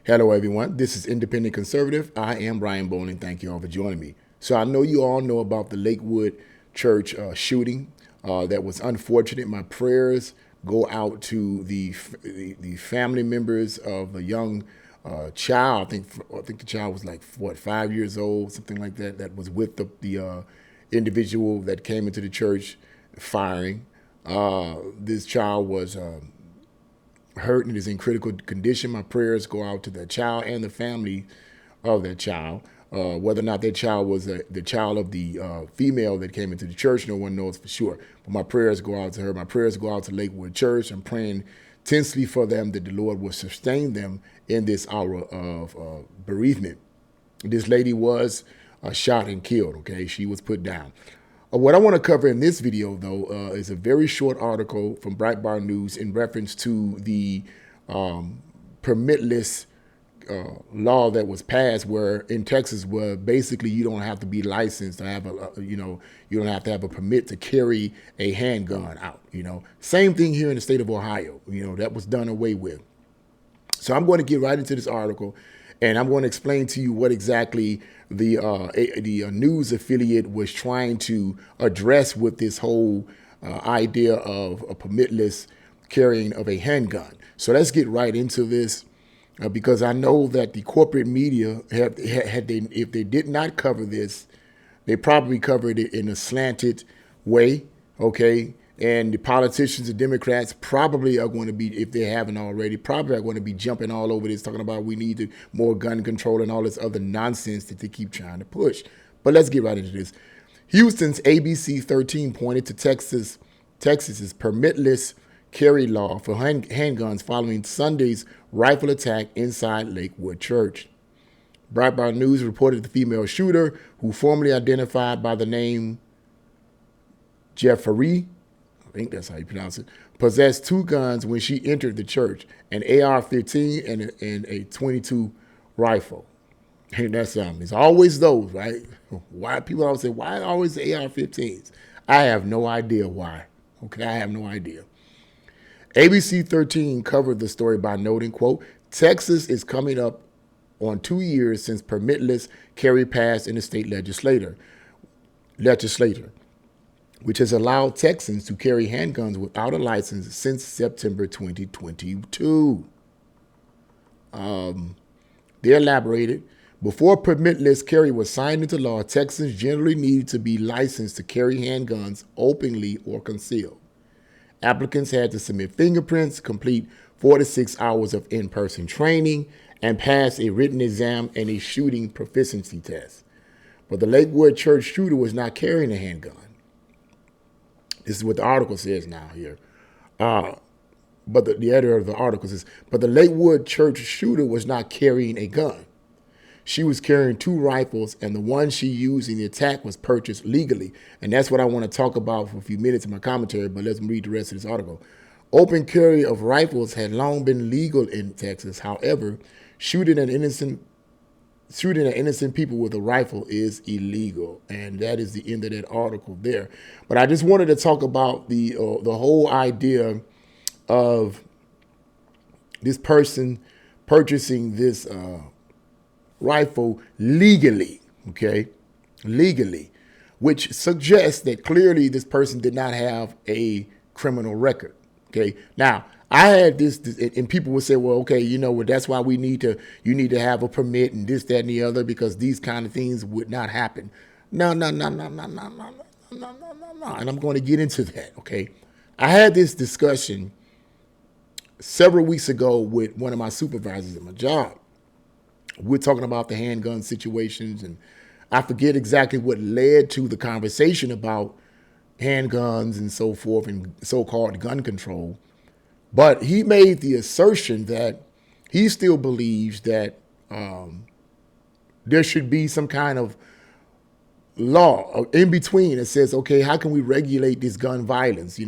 Hello, everyone. This is Independent Conservative. I am Brian Bowling. Thank you all for joining me. So I know you all know about the Lakewood church shooting that was unfortunate. My prayers go out to the family members of a young child. I think the child was like 5 years old, something like that. That was with the individual that came into the church firing. This child was hurt and is in critical condition. My prayers go out to that child and the family of that child. Whether or not that child was the child of the female that came into the church, no one knows for sure. But my prayers go out to her. My prayers go out to Lakewood Church. I'm praying intensely for them that the Lord will sustain them in this hour of bereavement. This lady was shot and killed, okay? She was put down. What I want to cover in this video, though, is a very short article from Breitbart News in reference to the permitless law that was passed, where in Texas, where basically you don't have to be licensed to have you don't have to have a permit to carry a handgun out. Same thing here in the state of Ohio. That was done away with. So I'm going to get right into this article, and I'm going to explain to you what exactly the news affiliate was trying to address with this whole idea of a permitless carrying of a handgun. So let's get right into this, because I know that the corporate media, if they did not cover this, they probably covered it in a slanted way, okay? And the politicians, the Democrats, probably are going to be, if they haven't already, probably are going to be jumping all over this, talking about we need more gun control and all this other nonsense that they keep trying to push. But let's get right into this. Houston's ABC 13 pointed to Texas's permitless carry law for handguns following Sunday's rifle attack inside Lakewood Church. Breitbart News reported the female shooter, who formerly identified by the name Jeffrey, I think that's how you pronounce it, possessed two guns when she entered the church, an AR-15 and a .22 rifle. And that's it's always those, right? Why people always say, why always the AR-15s? I have no idea why. Okay, I have no idea. ABC 13 covered the story by noting, quote, Texas is coming up on 2 years since permitless carry passed in the state legislature, which has allowed Texans to carry handguns without a license since September 2022. They elaborated, before permitless carry was signed into law, Texans generally needed to be licensed to carry handguns openly or concealed. Applicants had to submit fingerprints, complete 4 to 6 hours of in-person training, and pass a written exam and a shooting proficiency test. But the Lakewood church shooter was not carrying a handgun. This is what the article says now here. But the editor of the article says, but the Lakewood church shooter was not carrying a gun. She was carrying two rifles, and the one she used in the attack was purchased legally. And that's what I want to talk about for a few minutes in my commentary, but let's read the rest of this article. Open carry of rifles had long been legal in Texas. However, shooting at innocent people with a rifle is illegal. And that is the end of that article there. But I just wanted to talk about the whole idea of this person purchasing this rifle legally, okay? Legally, which suggests that clearly this person did not have a criminal record, okay? Now, I had this, and people would say, well, okay, that's why you need to have a permit and this, that, and the other, because these kind of things would not happen. No. And I'm going to get into that, okay? I had this discussion several weeks ago with one of my supervisors at my job. We're talking about the handgun situations, and I forget exactly what led to the conversation about handguns and so forth and so-called gun control. But he made the assertion that he still believes that there should be some kind of law in between that says, okay, how can we regulate this gun violence? He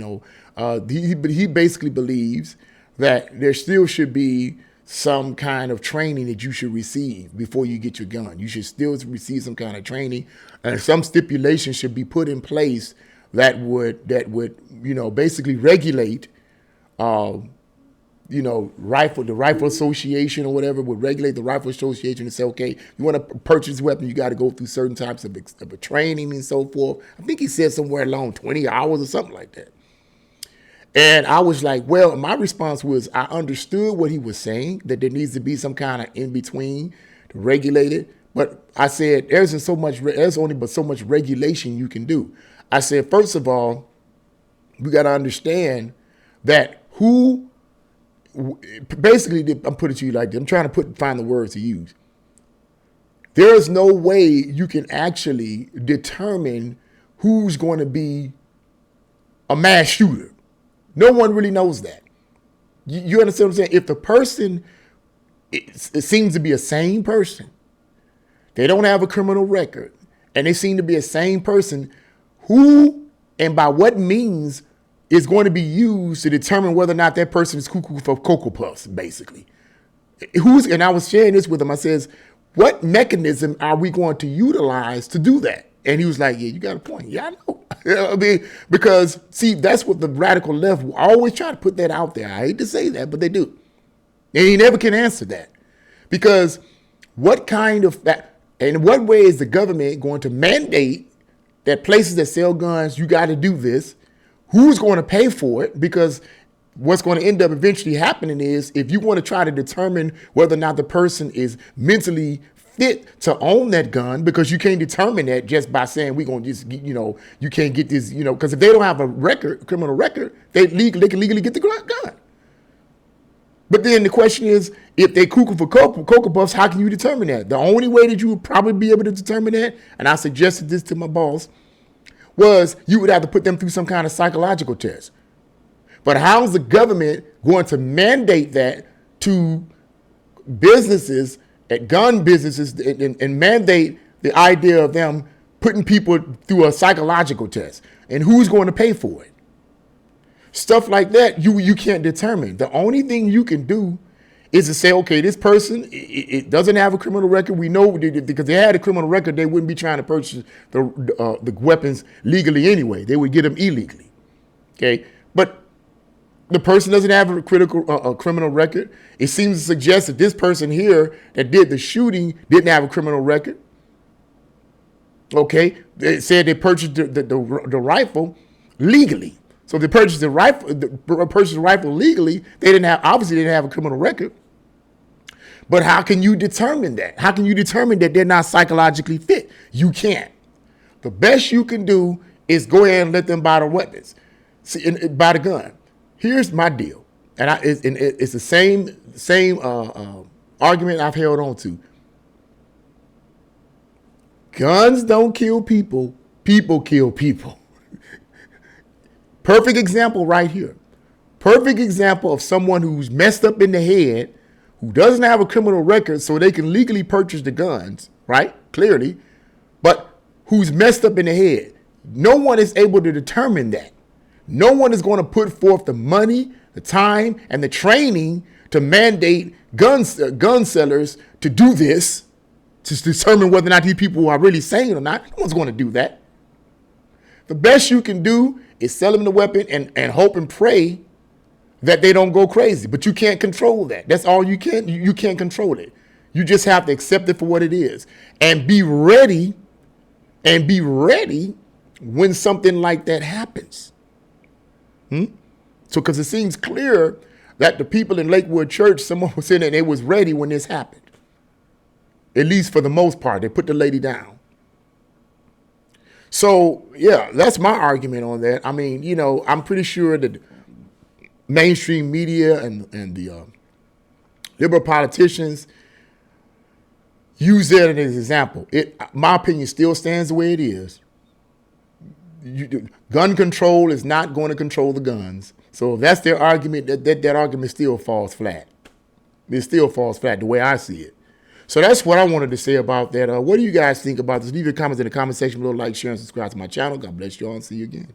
basically believes that there still should be some kind of training that you should receive before you get your gun. You should still receive some kind of training, and some stipulation should be put in place that would basically regulate the rifle association or whatever would regulate the rifle association and say, okay, you want to purchase a weapon, you got to go through certain types of a training and so forth. I think he said somewhere along 20 hours or something like that. And I was like, well, my response was, I understood what he was saying, that there needs to be some kind of in between to regulate it. But I said, there's only but so much regulation you can do. I said, first of all, we got to understand that basically, I'm putting it to you like this. I'm trying to find the words to use. There is no way you can actually determine who's going to be a mass shooter. No one really knows that. You understand what I'm saying? If the person, it seems to be a sane person, they don't have a criminal record, and they seem to be a sane person, who and by what means is going to be used to determine whether or not that person is cuckoo for Cocoa Puffs, basically. And I was sharing this with him. I says, what mechanism are we going to utilize to do that? And he was like, yeah, you got a point. Yeah, I know. I mean, because, see, that's what the radical left always try to put that out there. I hate to say that, but they do. And he never can answer that. Because what kind of that, in what way is the government going to mandate that places that sell guns, you got to do this? Who's going to pay for it? Because what's going to end up eventually happening is, if you want to try to determine whether or not the person is mentally fit to own that gun, because you can't determine that just by saying we're going to just, you can't get this, because if they don't have a criminal record, they can legally get the gun. But then the question is, if they cuckoo for Cocoa Puffs, how can you determine that? The only way that you would probably be able to determine that, and I suggested this to my boss, was you would have to put them through some kind of psychological test. But how is the government going to mandate that to businesses, at gun businesses, and mandate the idea of them putting people through a psychological test? And who's going to pay for it? Stuff like that, you can't determine. The only thing you can do is to say, okay, this person, it doesn't have a criminal record. We know, because they had a criminal record, they wouldn't be trying to purchase the weapons legally anyway. They would get them illegally. Okay, but the person doesn't have a criminal record. It seems to suggest that this person here that did the shooting didn't have a criminal record. Okay, they said they purchased the rifle legally. So if they purchased the rifle legally, they obviously didn't have a criminal record. But how can you determine that? How can you determine that they're not psychologically fit? You can't. The best you can do is go ahead and let them buy the weapons, buy the gun. Here's my deal, and it's the same argument I've held on to. Guns don't kill people. People kill people. Perfect example right here. Perfect example of someone who's messed up in the head, who doesn't have a criminal record so they can legally purchase the guns, right? Clearly, but who's messed up in the head. No one is able to determine that. No one is going to put forth the money, the time, and the training to mandate gun sellers to do this, to determine whether or not these people are really sane or not. No one's going to do that. The best you can do is sell them the weapon and hope and pray that they don't go crazy. But you can't control that. That's all you can. You can't control it. You just have to accept it for what it is. And be ready. And be ready when something like that happens. So because it seems clear that the people in Lakewood Church, someone was saying that they was ready when this happened. At least for the most part. They put the lady down. So, yeah, that's my argument on that. I mean, I'm pretty sure that mainstream media and the liberal politicians use that as an example. My opinion still stands the way it is. Gun control is not going to control the guns. So if that's their argument, that argument still falls flat. It still falls flat the way I see it. So that's what I wanted to say about that. What do you guys think about this? Leave your comments in the comment section below. Like, share, and subscribe to my channel. God bless you all and see you again.